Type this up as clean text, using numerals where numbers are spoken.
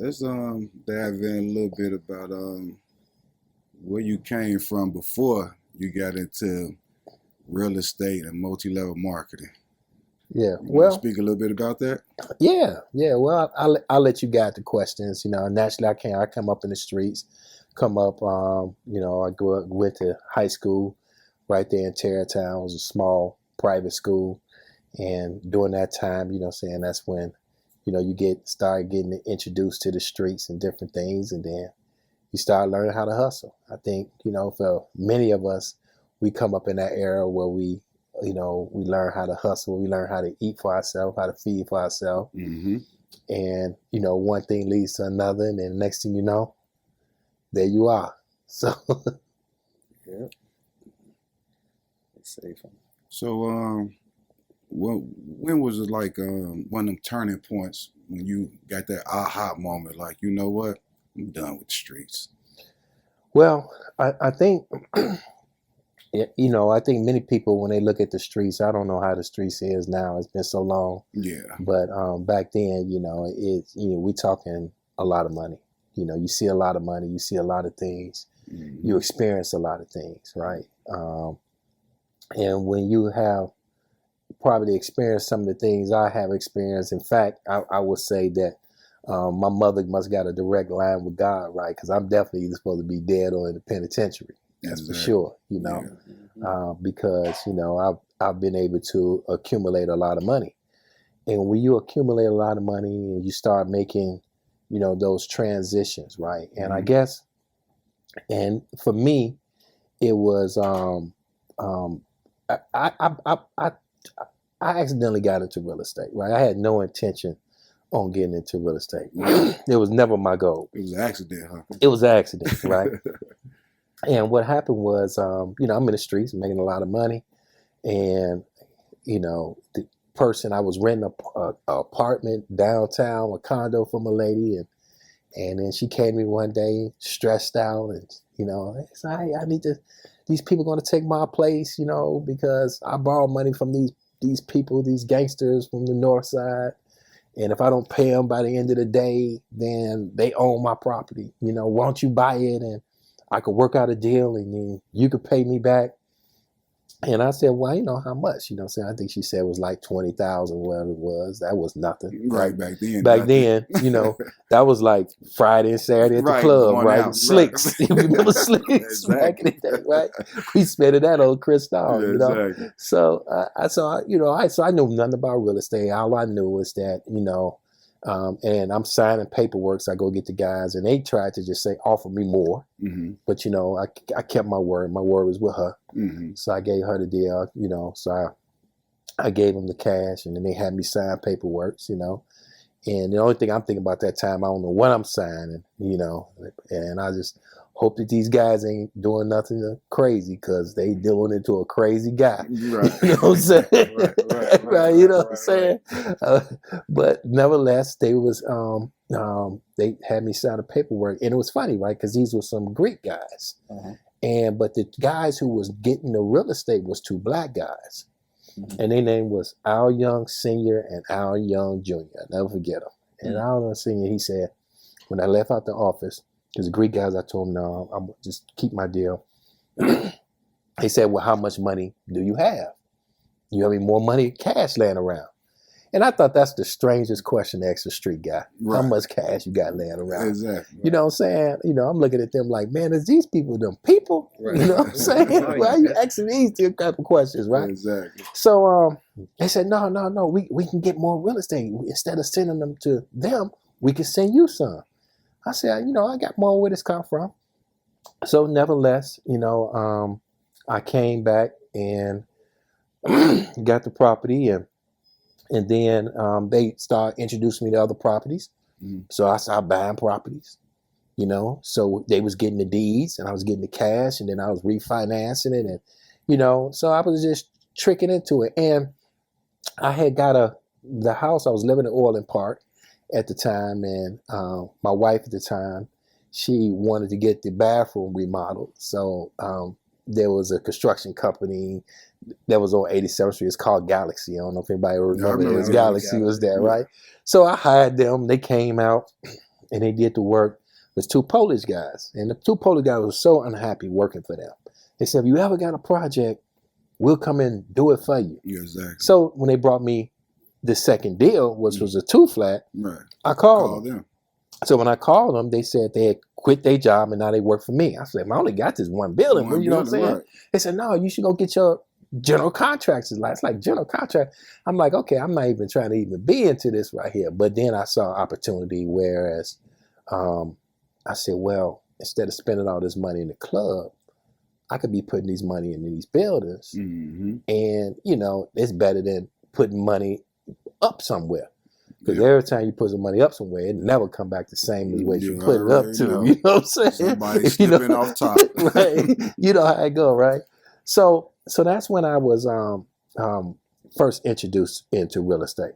Let's dive in a little bit about where you came from before you got into real estate and multi-level marketing. Yeah. You want to Well, speak a little bit about that? yeah, yeah. Well, I'll let you guide the questions. Naturally, I come up in the streets, come up. I grew up, went to high school right there in Tarrytown. It was a small private school, and during that time, saying that's when, you start getting introduced to the streets and different things, and then you start learning how to hustle. I think, for many of us, we come up in that era where we learn how to hustle, we learn how to eat for ourselves, how to feed for ourselves. Mm-hmm. And, one thing leads to another. And then the next thing you know, there you are. So, Yeah. It's safe. So, when was it like one of them turning points when you got that aha moment? Like, you know what? I'm done with the streets. well, I think, I think many people, when they look at the streets, I don't know how the streets is now. It's been so long. Yeah. But back then, we talking a lot of money. You see a lot of money, you see a lot of things, Mm-hmm. you experience a lot of things, right? And when you have probably experienced some of the things I have experienced, in fact, I would say that my mother must got a direct line with God, right? Because I'm definitely either supposed to be dead or in the penitentiary. That's Exactly. for sure, Yeah. because, I've been able to accumulate a lot of money. And when you accumulate a lot of money and you start making, those transitions, right? And I Mhm. guess, and for me, it was, I, I, I, I, I I accidentally got into real estate, right? I had no intention on getting into real estate. It was never my goal. It was an accident, huh? It was an accident, right? And what happened was, I'm in the streets making a lot of money, and the person, I was renting a apartment downtown, a condo from a lady, and then she came to me one day stressed out, and said, I need to. These people going to take my place, because I borrowed money from these people, these gangsters from the north side, and if I don't pay them by the end of the day, then they own my property. Why don't you buy it, and I could work out a deal, and then you could pay me back. And I said, well, how much? I think she said it was like 20,000, whatever it was. That was nothing. Right, back then. Back then, that was like Friday and Saturday at the Right, club, going right? out, Slicks. right. You remember Slicks back in the day, right? We spent it that old Cristal, Yeah, exactly. So, I knew nothing about real estate. All I knew was that, and I'm signing paperwork, so I go get the guys, and they tried to just say, offer me more. Mm-hmm. But, I kept my word. My word was with her. Mm-hmm. So I gave her the deal, so I gave them the cash, and then they had me sign paperwork, and the only thing I'm thinking about that time, I don't know what I'm signing, and I just hope that these guys ain't doing nothing crazy, because they dealing into a crazy guy. Right. You know what I'm saying? Right. You know what I'm saying? But nevertheless, they had me sign the paperwork, and it was funny, right? Because these were some Greek guys. Uh-huh. But the guys who was getting the real estate was two black guys. Mm-hmm. And their name was Al Young Sr. and Al Young Jr. I'll never forget them. And Al Young Sr., he said, when I left out the office, because the Greek guys, I told him, no, I'm just keep my deal. He said, well, how much money do you have? You have any more money, cash laying around? And I thought that's the strangest question to ask a street guy. Right. How much cash you got laying around? Exactly. You know what I'm saying? I'm looking at them like, man, is these people them people? Right. You know what I'm saying? Right. Why are you asking these type of questions, right? Exactly. So they said, no, we can get more real estate. Instead of sending them to them, we can send you some. I said, I got more where this come from. So nevertheless, I came back and got the property, and then they started introducing me to other properties. Mm-hmm. So I started buying properties, so they was getting the deeds and I was getting the cash, and then I was refinancing it. And, so I was just tricking into it. And I had got the house, I was living in Orland Park at the time. And my wife at the time, she wanted to get the bathroom remodeled. So there was a construction company that was on 87th Street. It's called Galaxy. I don't know if anybody remember it. Galaxy was there, right? So I hired them. They came out, and they did the work. There's two Polish guys, and the two Polish guys were so unhappy working for them. They said, if you ever got a project, we'll come and do it for you. Yeah, exactly. So when they brought me the second deal, which was a 2-flat, Right. I called Call them. them. So when I called them, they said they had quit their job and now they work for me. I said, I only got this one building. One You know what I'm building, saying? right. They said, no, you should go get your general contractors. It's like general contract. I'm like, okay, I'm not even trying to even be into this right here. But then I saw opportunity, whereas I said, well, instead of spending all this money in the club, I could be putting these money into these buildings. Mm-hmm. And, you know, it's better than putting money up somewhere. Because Yeah. every time you put some money up somewhere, it never come back the same as what you You put it up already to. know. You know what I'm saying? Somebody You know- slipping off top. Right. You know how I go, right? So that's when I was first introduced into real estate.